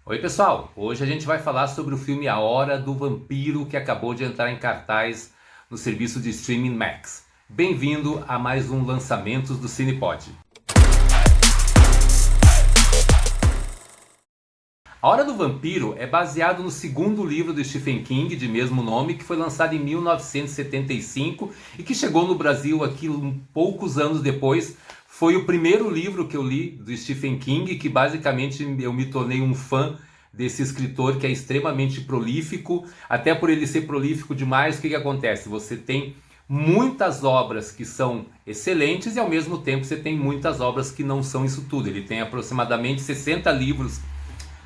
Oi pessoal, hoje a gente vai falar sobre o filme A Hora do Vampiro que acabou de entrar em cartaz no serviço de streaming Max. Bem-vindo a mais um Lançamentos do Cinepod. A Hora do Vampiro é baseado no segundo livro do Stephen King, de mesmo nome, que foi lançado em 1975 e que chegou no Brasil aqui poucos anos depois. Foi o primeiro livro que eu li do Stephen King, que basicamente eu me tornei um fã desse escritor que é extremamente prolífico. Até por ele ser prolífico demais, o que acontece? Você tem muitas obras que são excelentes e ao mesmo tempo você tem muitas obras que não são isso tudo. Ele tem aproximadamente 60 livros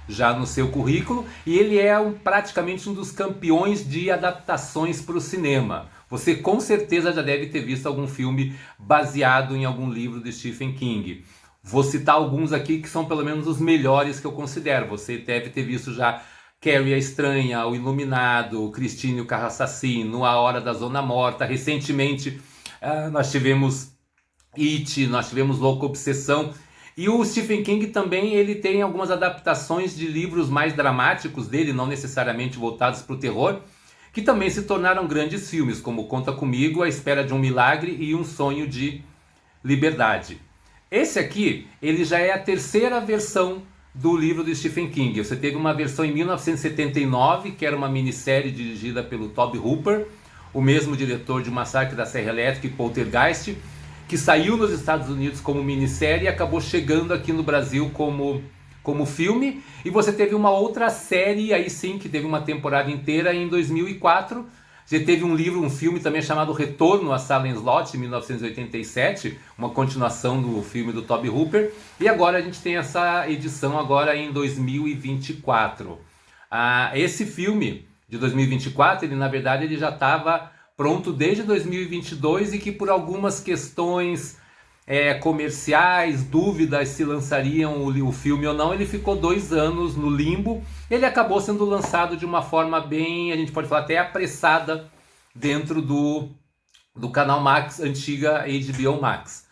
já no seu currículo e ele é praticamente um dos campeões de adaptações para o cinema. Você com certeza já deve ter visto algum filme baseado em algum livro de Stephen King. Vou citar alguns aqui que são pelo menos os melhores que eu considero. Você deve ter visto já Carrie a Estranha, O Iluminado, Christine o Carro Assassino, A Hora da Zona Morta. Recentemente nós tivemos It, nós tivemos Louca Obsessão. E o Stephen King também ele tem algumas adaptações de livros mais dramáticos dele, não necessariamente voltados para o terror, que também se tornaram grandes filmes, como Conta Comigo, A Espera de um Milagre e Um Sonho de Liberdade. Esse aqui, ele já é a terceira versão do livro do Stephen King. Você teve uma versão em 1979, que era uma minissérie dirigida pelo Tobe Hooper, o mesmo diretor de Massacre da Serra Elétrica e Poltergeist, que saiu nos Estados Unidos como minissérie e acabou chegando aqui no Brasil como filme. E você teve uma outra série, aí sim, que teve uma temporada inteira em 2004. Você teve um filme também chamado Retorno a Salem Slot, em 1987, uma continuação do filme do Tobe Hooper. E agora a gente tem essa edição agora em 2024. Esse filme de 2024, ele na verdade ele já estava pronto desde 2022 e que por algumas questões comerciais, dúvidas se lançariam o filme ou não, ele ficou 2 anos no limbo. Ele acabou sendo lançado de uma forma bem, a gente pode falar até apressada, dentro do canal Max, antiga HBO Max.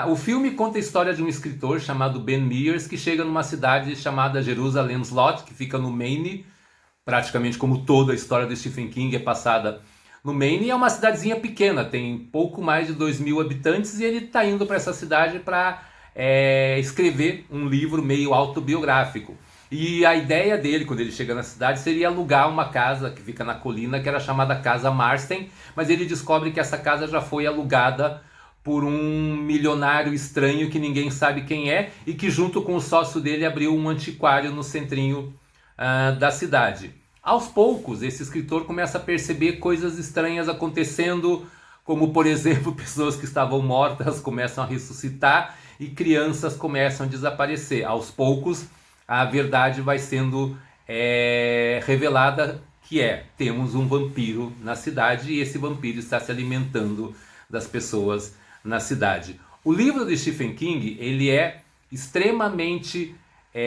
O filme conta a história de um escritor chamado Ben Mears, que chega numa cidade chamada Jerusalem Slot, que fica no Maine, praticamente como toda a história do Stephen King é passada no Maine. É uma cidadezinha pequena, tem pouco mais de 2.000 habitantes e ele está indo para essa cidade para escrever um livro meio autobiográfico. E a ideia dele, quando ele chega na cidade, seria alugar uma casa que fica na colina, que era chamada Casa Marsden, mas ele descobre que essa casa já foi alugada por um milionário estranho que ninguém sabe quem é e que junto com o sócio dele abriu um antiquário no centrinho da cidade. Aos poucos, esse escritor começa a perceber coisas estranhas acontecendo, como, por exemplo, pessoas que estavam mortas começam a ressuscitar e crianças começam a desaparecer. Aos poucos, a verdade vai sendo revelada, que temos um vampiro na cidade e esse vampiro está se alimentando das pessoas na cidade. O livro de Stephen King, ele é extremamente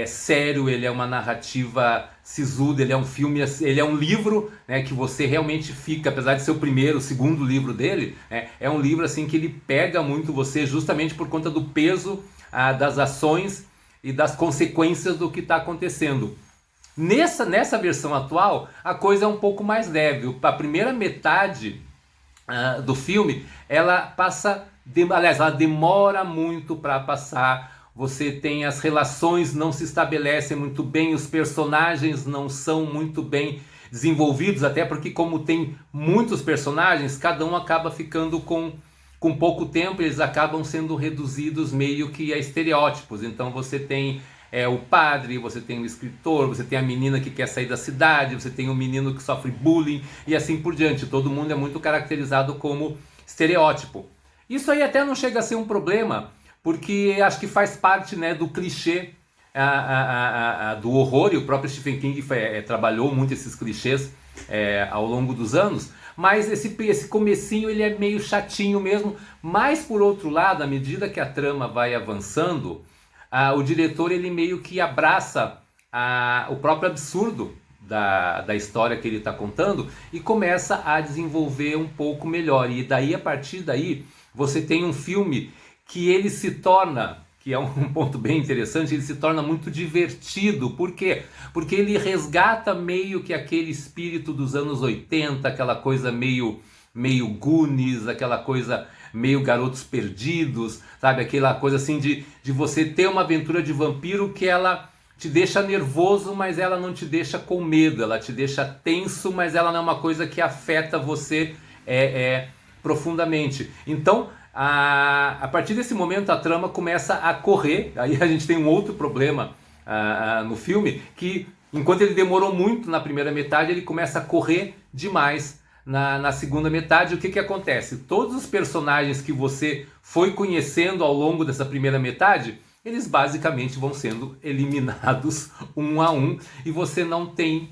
sério, ele é uma narrativa sisuda, ele é um filme, ele é um livro, né, que você realmente fica, apesar de ser o segundo livro dele, é um livro assim que ele pega muito você justamente por conta do peso das ações e das consequências do que está acontecendo. Nessa versão atual, a coisa é um pouco mais leve. A primeira metade do filme, ela ela demora muito para passar. Você tem as relações não se estabelecem muito bem, os personagens não são muito bem desenvolvidos, até porque como tem muitos personagens, cada um acaba ficando com pouco tempo, eles acabam sendo reduzidos meio que a estereótipos. Então você tem o padre, você tem o escritor, você tem a menina que quer sair da cidade, você tem o menino que sofre bullying e assim por diante. Todo mundo é muito caracterizado como estereótipo. Isso aí até não chega a ser um problema, porque acho que faz parte, né, do clichê do horror, e o próprio Stephen King trabalhou muito esses clichês ao longo dos anos, mas esse comecinho ele é meio chatinho mesmo. Mas por outro lado, à medida que a trama vai avançando, o diretor ele meio que abraça o próprio absurdo da história que ele está contando e começa a desenvolver um pouco melhor. E daí, a partir daí, você tem um filme que ele se torna, que é um ponto bem interessante, ele se torna muito divertido. Por quê? Porque ele resgata meio que aquele espírito dos anos 80, aquela coisa meio Goonies, aquela coisa meio Garotos Perdidos, sabe? Aquela coisa assim de você ter uma aventura de vampiro que ela te deixa nervoso, mas ela não te deixa com medo, ela te deixa tenso, mas ela não é uma coisa que afeta você profundamente. Então, a partir desse momento a trama começa a correr. Aí a gente tem um outro problema no filme, que enquanto ele demorou muito na primeira metade, ele começa a correr demais na segunda metade. O que acontece? Todos os personagens que você foi conhecendo ao longo dessa primeira metade, eles basicamente vão sendo eliminados um a um, e você não tem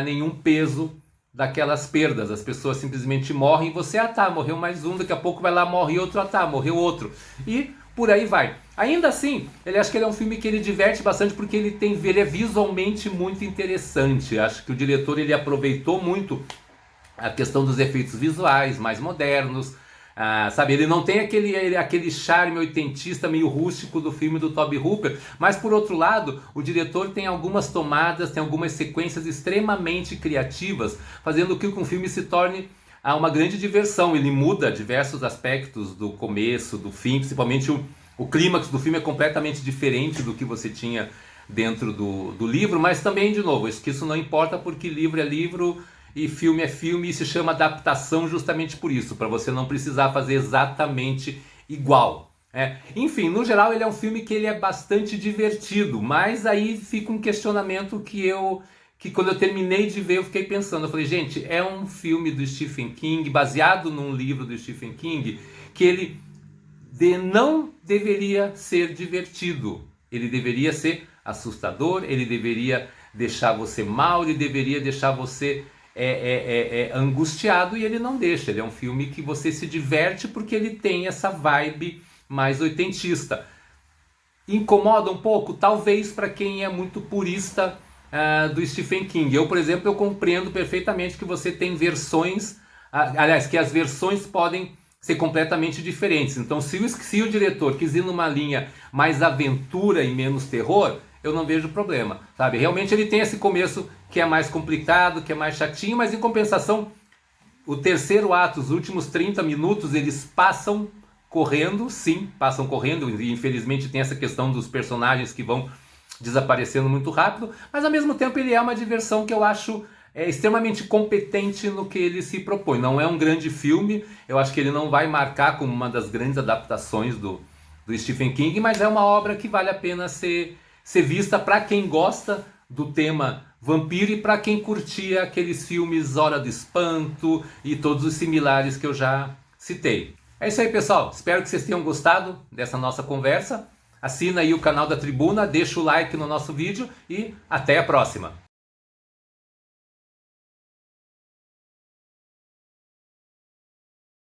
nenhum peso daquelas perdas. As pessoas simplesmente morrem e você, morreu mais um, daqui a pouco vai lá, morre outro, morreu outro. E por aí vai. Ainda assim, acho que ele é um filme que ele diverte bastante, porque ele é visualmente muito interessante. Acho que o diretor ele aproveitou muito a questão dos efeitos visuais mais modernos, sabe? Ele não tem aquele charme oitentista meio rústico do filme do Tobe Hooper, mas por outro lado, o diretor tem algumas tomadas, tem algumas sequências extremamente criativas, fazendo com que o filme se torne uma grande diversão. Ele muda diversos aspectos do começo, do fim, principalmente o clímax do filme é completamente diferente do que você tinha dentro do livro, mas também, de novo, isso não importa, porque livro é livro e filme é filme, e se chama adaptação justamente por isso, para você não precisar fazer exatamente igual. Enfim, no geral ele é um filme que ele é bastante divertido, mas aí fica um questionamento que quando eu terminei de ver eu fiquei pensando, eu falei, gente, é um filme do Stephen King, baseado num livro do Stephen King, que ele não deveria ser divertido, ele deveria ser assustador, ele deveria deixar você mal, ele deveria deixar você angustiado, e ele não deixa. Ele é um filme que você se diverte porque ele tem essa vibe mais oitentista. Incomoda um pouco? Talvez, para quem é muito purista do Stephen King. Eu, por exemplo, eu compreendo perfeitamente que você tem versões, aliás, que as versões podem ser completamente diferentes. Então, se o diretor quis ir numa linha mais aventura e menos terror, eu não vejo problema, sabe? Realmente ele tem esse começo que é mais complicado, que é mais chatinho, mas em compensação, o terceiro ato, os últimos 30 minutos, eles passam correndo, sim, passam correndo, e infelizmente tem essa questão dos personagens que vão desaparecendo muito rápido, mas ao mesmo tempo ele é uma diversão que eu acho extremamente competente no que ele se propõe. Não é um grande filme, eu acho que ele não vai marcar como uma das grandes adaptações do Stephen King, mas é uma obra que vale a pena ser vista para quem gosta do tema vampiro e para quem curtia aqueles filmes Hora do Espanto e todos os similares que eu já citei. É isso aí, pessoal. Espero que vocês tenham gostado dessa nossa conversa. Assina aí o canal da Tribuna, deixa o like no nosso vídeo e até a próxima.